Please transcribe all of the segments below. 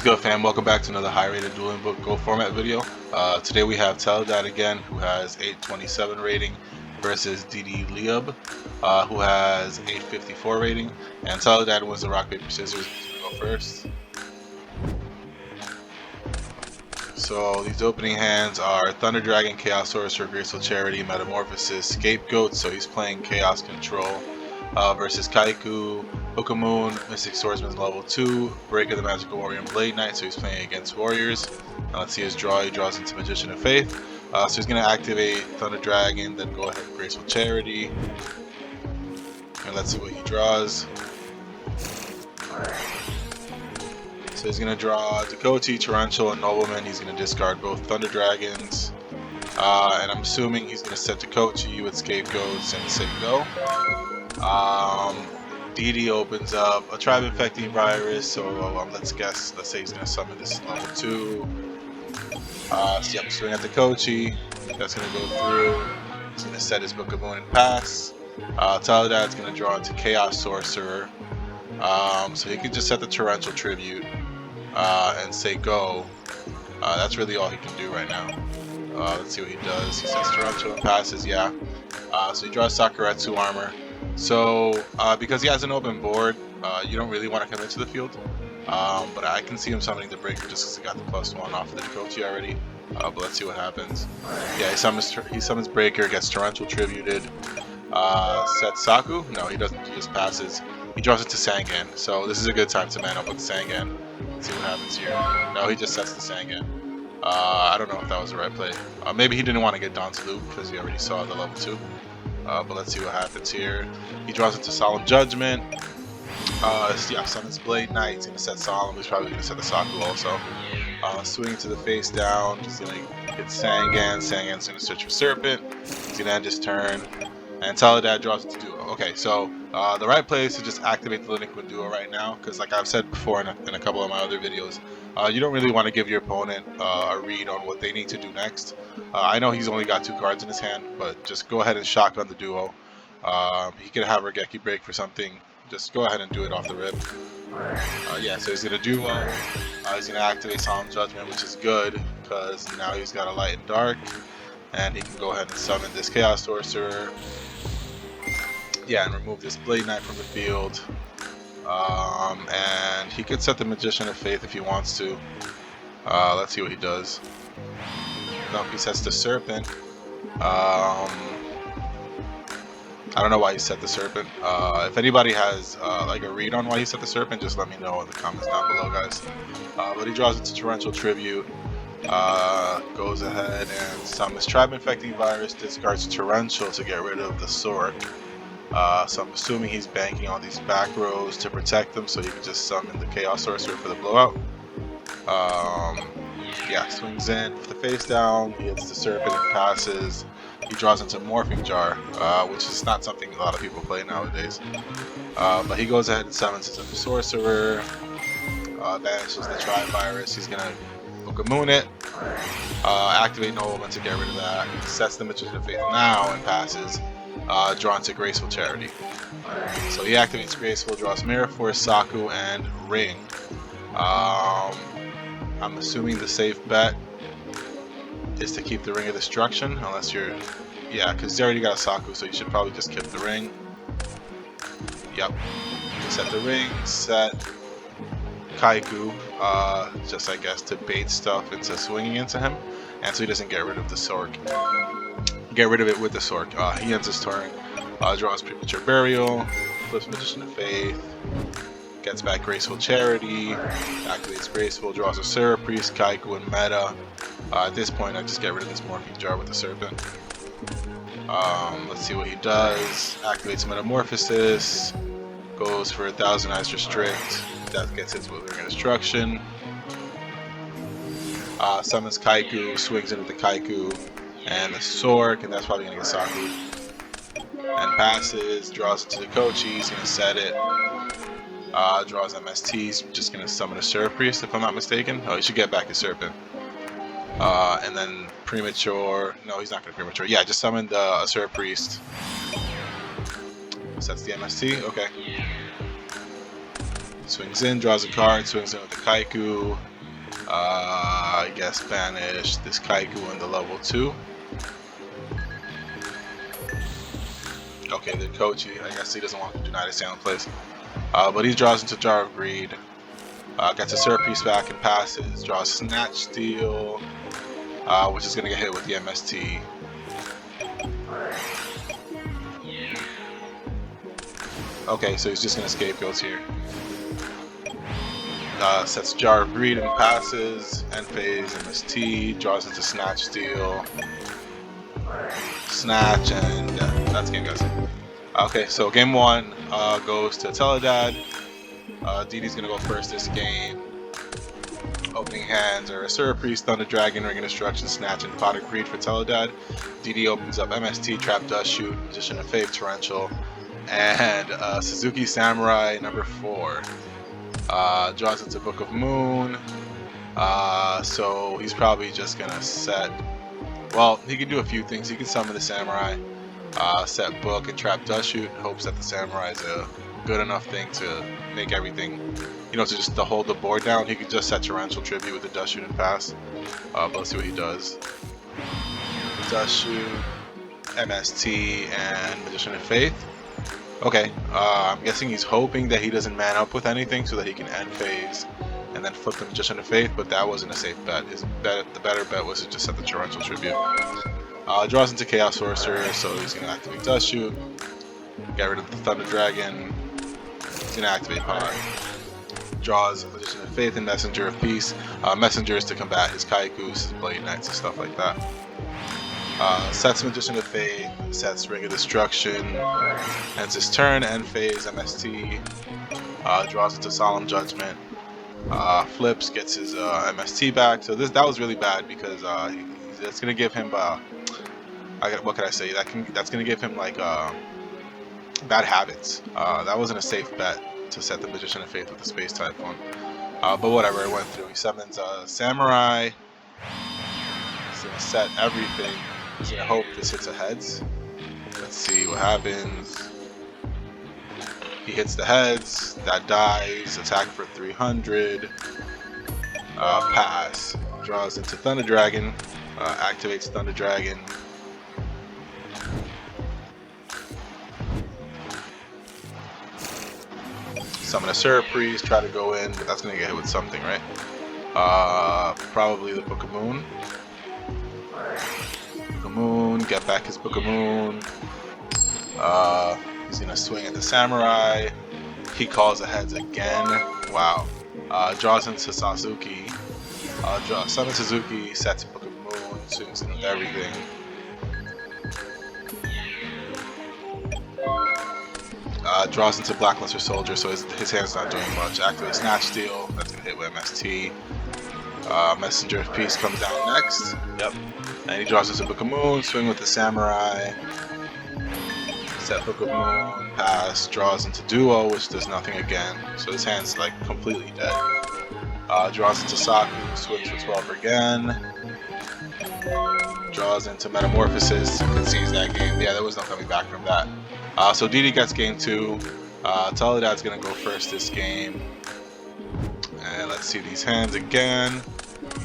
good, fam? Welcome back to another high-rated Dueling Book Go format video. Today we have Teledad again, who has 827 rating, versus DD Liub, who has 854 rating. And Teledad wins the rock, paper, scissors. He's gonna go first. So these opening hands are Thunder Dragon, Chaos Sorcerer, Graceful Charity, Metamorphosis, Scapegoat. So he's playing Chaos Control. Versus Kaiku, Hook Moon, Mystic Swordsman level 2, Breaker the Magical Warrior, and Blade Knight, so he's playing against Warriors. Let's see his draw. He draws into Magician of Faith. So he's going to activate Thunder Dragon, then go ahead and Graceful Charity. And let's see what he draws. So he's going to draw Dakoti, Torrential, and Nobleman. He's going to discard both Thunder Dragons. And I'm assuming he's going to set Dakoti with Scapegoats and say go. DD opens up a tribe infecting virus, so let's guess. Let's say he's gonna summon this level 2. Yep, swing at the Kochi. That's gonna go through. He's gonna set his Book of Moon and pass. Teledad's gonna draw into Chaos Sorcerer. So he can just set the Torrential Tribute and say go. That's really all he can do right now. Let's see what he does. He sets Torrential and passes. Yeah. So he draws Sakuretsu Armor. So, because he has an open board, you don't really want to come into the field. But I can see him summoning the Breaker just because he got the +1 off of the Dakoti already. But let's see what happens. Yeah, he summons Breaker, gets Torrential Tributed. Sets Saku? No, he doesn't. He just passes. He draws it to Sangan. So this is a good time to man up with Sangan. Let's see what happens here. No, he just sets the Sangan. I don't know if that was the right play. Maybe he didn't want to get Don's loot because he already saw the level 2. But let's see what happens here. He draws into Solemn Judgment. Yeah, summons Blade Knight. He's going to set Solemn. He's probably going to set the Saku also. Swinging to the face down. He's going to hit Sangan. Sangan's going to search for Serpent. He's going to end his turn. And Teledad draws it to Duo. Okay, so the right play is to just activate the Delinquent Duo right now. Because like I've said before in a couple of my other videos, you don't really want to give your opponent a read on what they need to do next. I know he's only got 2 cards in his hand, but just go ahead and shotgun the Duo. He can have Regeki break for something. Just go ahead and do it off the rip. Yeah, so he's going to Duo. He's going to activate Solemn Judgment, which is good, because now he's got a Light and Dark. And he can go ahead and summon this Chaos Sorcerer. Yeah, and remove this Blade Knight from the field. And he could set the Magician of Faith if he wants to. Let's see what he does. No, he sets the Serpent. I don't know why he set the Serpent. If anybody has like a read on why he set the Serpent, just let me know in the comments down below, guys. But he draws it to Torrential Tribute. Goes ahead and summons Tribe Infecting Virus, discards Torrential to get rid of the Sork. So I'm assuming he's banking on these back rows to protect them, so he can just summon the Chaos Sorcerer for the blowout. Yeah, swings in with the face down, he hits the Serpent and passes. He draws into Morphing Jar, which is not something a lot of people play nowadays. But he goes ahead and summons his Sorcerer, banishes the Tribe Virus. He's gonna Book of Moon it, activate Nobleman to get rid of that, sets the Magician of Faith now and passes. Drawn to Graceful Charity. So he activates Graceful, draws Mirror Force, Saku, and Ring. I'm assuming the safe bet is to keep the Ring of Destruction, unless you're... Yeah, because he's already got a Saku, so you should probably just keep the Ring. Yep. Set the Ring, set Kaiku, just I guess to bait stuff into swinging into him, and so he doesn't get rid of the Sork. Get rid of it with the Sork. He ends his turn, draws Premature Burial, flips Magician of Faith, gets back Graceful Charity, activates Graceful, draws a Serra Priest, Kaiku, and Meta. At this point, I just get rid of this Morphing Jar with the Serpent. Let's see what he does. Activates Metamorphosis, goes for 1000 Eyes Restrict, that gets his Withering and Destruction. Summons Kaiku, swings into the Kaiku and the Sork, and that's probably going to get Saku. And passes, draws it to the Kochi, he's going to set it. Draws MST, he's just going to summon a Serra Priest if I'm not mistaken. Oh, he should get back his Serpent. And then Premature, no, he's not going to Premature. Yeah, just summoned a Serra Priest. Sets the MST, okay. Swings in, draws a card, swings in with the Kaiku. I guess banish this Kaiku in the level 2. Okay, the Kochi, I guess he doesn't want to deny the sound place. But he draws into Jar of Greed. Gets a Syrup Piece back and passes. Draws Snatch Steal, which is going to get hit with the MST. Okay, so he's just going to scapegoats here. Sets Jar of Greed and passes. End phase, MST. Draws into Snatch Steal. Snatch, and yeah, that's game, guys. Okay, so game 1 goes to Teledad. DD's gonna go first this game. Opening hands are a Syrup Priest, Thunder Dragon, Ring of Destruction, Snatch, and Pot of Greed for Teledad. DD opens up MST, Trap Dust Shoot, Magician of Fate, Torrential, and Suzuki Samurai number 4. Draws into Book of Moon. So he's probably just gonna set. Well, he can do a few things. He can summon the Samurai, set Book, and Trap Dust Shoot. Hopes that the Samurai is a good enough thing to make everything, you know, to hold the board down. He could just set Torrential Tribute with the Dust Shoot and pass. But let's see what he does. Dust Shoot, MST, and Magician of Faith. Okay, I'm guessing he's hoping that he doesn't man up with anything so that he can end phase and then flip the Magician of Faith, but that wasn't a safe bet. The better bet was to just set the Torrential Tribute. Draws into Chaos Sorcerer, so he's going to activate Dust Shoot, get rid of the Thunder Dragon, he's going to activate Pod. Draws Magician of Faith and Messenger of Peace. Messengers to combat his Kaikus, his Blade Knights, and stuff like that. Sets Magician of Faith, sets Ring of Destruction, ends his turn, end phase, MST, draws into Solemn Judgment, flips, gets his MST back. So that was really bad because that's gonna give him what can I say? That's gonna give him like bad habits. That wasn't a safe bet to set the Magician of Faith with the Space type one. But whatever, it went through. He summons Samurai. He's gonna set everything. He's gonna hope this hits a heads. Let's see what happens. He hits the heads, that dies, attack for 300, pass, draws into Thunder Dragon, activates Thunder Dragon, summon a Syrup Priest, try to go in, but that's gonna get hit with something, right? Probably the Book of Moon. Book of Moon, get back his Book of Moon. He's gonna swing at the Samurai. He calls the heads again. Wow. Draws into Sasuke. Summons Suzuki, sets Book of Moon, swings in with everything. Draws into Blackluster Soldier, so his hand's not doing much. Activates Snatch Steal, that's gonna hit with MST. Messenger of Peace comes down next. Yep. And he draws into Book of Moon, swing with the Samurai. Set Book of Moon, pass, draws into Duo, which does nothing again. So his hand's like completely dead. Draws into Saku, swings for 12 again. Draws into Metamorphosis, concedes that game. Yeah, there was no coming back from that. So DD gets game 2. Teledad's gonna go first this game. And let's see these hands again.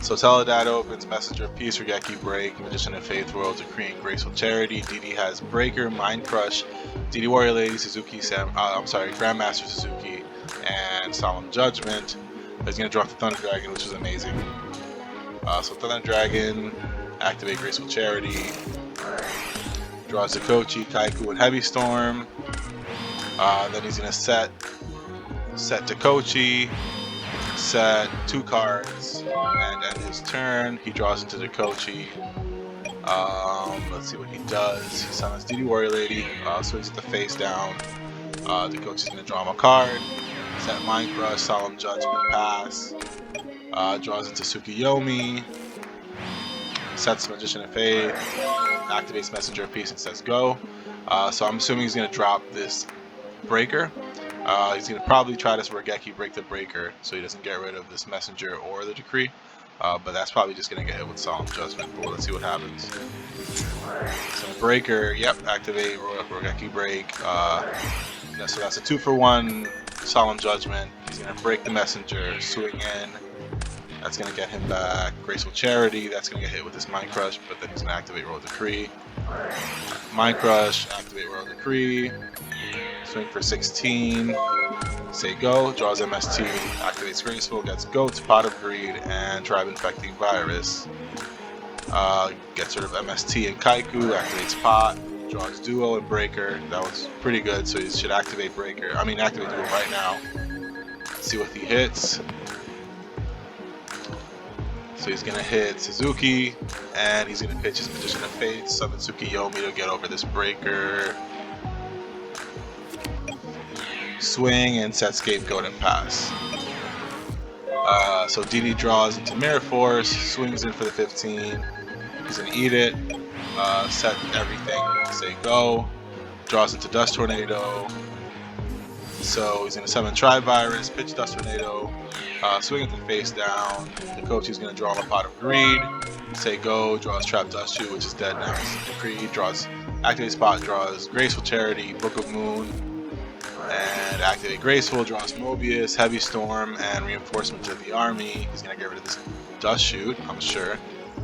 So Teledad opens Messenger of Peace, Regeki Break, Magician of Faith, Royal Decree, and Graceful Charity. DD has Breaker, Mind Crush, DD Warrior Lady, Grandmaster Suzuki, and Solemn Judgment. He's going to drop the Thunder Dragon, which is amazing. So Thunder Dragon, activate Graceful Charity, draws the Kochi, Kaiku, and Heavy Storm. Then he's going to set Kochi, set 2 cards, and end his turn. He draws into the Kochi. Let's see what he does. He summons DD Warrior Lady, swings at the face down. The Kochi's gonna draw him a card. Set Mind Crush, Solemn Judgment, pass. Draws into Tsukiyomi. Sets Magician of Fate. Activates Messenger of Peace and says go. So I'm assuming he's gonna drop this Breaker. He's going to probably try to Regeki break the Breaker so he doesn't get rid of this Messenger or the Decree. But that's probably just going to get hit with Solemn Judgment. But let's see what happens. So Breaker, yep, activate Regeki break. So that's a 2-for-1 Solemn Judgment. He's going to break the Messenger, swing in. That's going to get him back Graceful Charity. That's going to get hit with this Mind Crush, but then he's going to activate Royal Decree. Mind Crush, activate Royal Decree. Swing for 16. Say go, draws MST, activates Graceful, gets Goats, Pot of Greed, and Tribe Infecting Virus. Gets rid of MST and Kaiku, activates Pot, draws Duo and Breaker. That was pretty good, so he should activate Breaker. Activate Duo right now. Let's see what he hits. So he's gonna hit Suzuki, and he's gonna pitch his Magician of Fate, summon Tsukiyomi to get over this Breaker. Swing and set Scapegoat and pass. So DD draws into Mirror Force, swings in for the 15. He's gonna eat it, set everything, say go, draws into Dust Tornado. So he's gonna summon Tri-Virus, pitch Dust Tornado, swing it to face down. The coach is gonna draw a Pot of Greed, say go, draws Trap Dust Shoot, which is dead now. Greed draws, activate Spot, draws Graceful Charity, Book of Moon, and activate Graceful, draws Mobius, Heavy Storm, and Reinforcement to the army. He's gonna get rid of this Dust Shoot, I'm sure.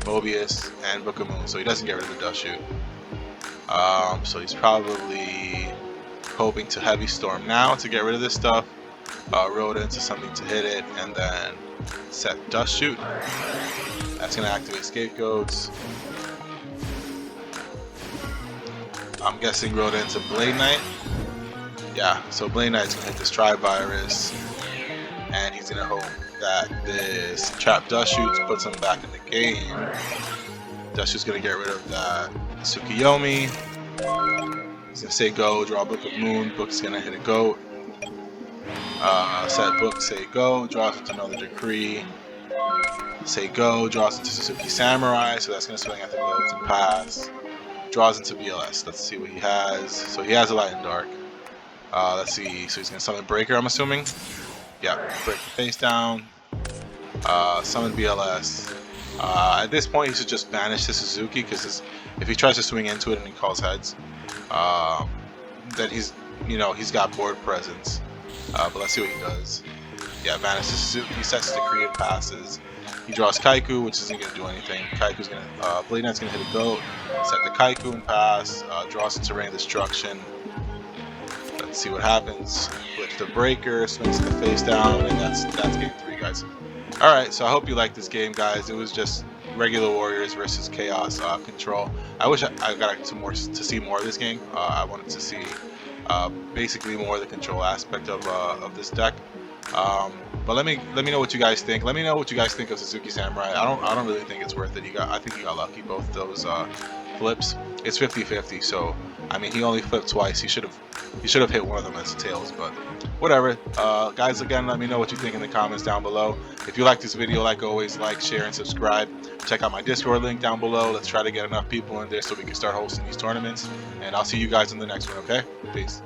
Mobius and Book of Moon, so he doesn't get rid of the Dust Shoot. So he's probably hoping to Heavy Storm now to get rid of this stuff. Roll it into something to hit it, and then set Dust Shoot. That's gonna activate Scapegoats. I'm guessing roll it into Blade Knight. Yeah, so Blade Knight's gonna hit this Tri-Virus, and he's gonna hope that this Trap Dust Shoots puts him back in the game. Dust Shoot's gonna get rid of that Tsukiyomi. He's gonna say go, draw Book of Moon. Book's gonna hit a Goat. Set Book, say go, draws into another Decree. Say go, draws into Suzuki Samurai, so that's gonna swing at the Goat to pass. Draws into BLS. Let's see what he has. So he has a Light and Dark. Let's see. So he's gonna summon Breaker, I'm assuming. Yeah, break the face down. Summon BLS. At this point, he should just banish the Suzuki, because if he tries to swing into it and he calls heads, then he's got board presence. But let's see what he does. Yeah, banishes Suzuki, sets Decree and passes. He draws Kaiku, which isn't gonna do anything. Kaiku's gonna Blade Knight's gonna hit a Goat, set the Kaiku and pass. Draws into Rain of Destruction. Let's see what happens. Flips the Breaker, swings the face down, and that's game 3, guys. Alright, so I hope you liked this game, guys. It was just regular Warriors versus Chaos Control. I wish I got to see more of this game. I wanted to see basically more of the control aspect of this deck. But let me know what you guys think. Let me know what you guys think of Suzuki Samurai. I don't really think it's worth it. I think he got lucky both those flips. It's 50-50, so he only flipped twice. He should have hit one of them as tails, but whatever. Guys, again, let me know what you think in the comments down below. If you like this video, like always, like, share, and subscribe. Check out my Discord link down below. Let's try to get enough people in there so we can start hosting these tournaments. And I'll see you guys in the next one, okay? Peace.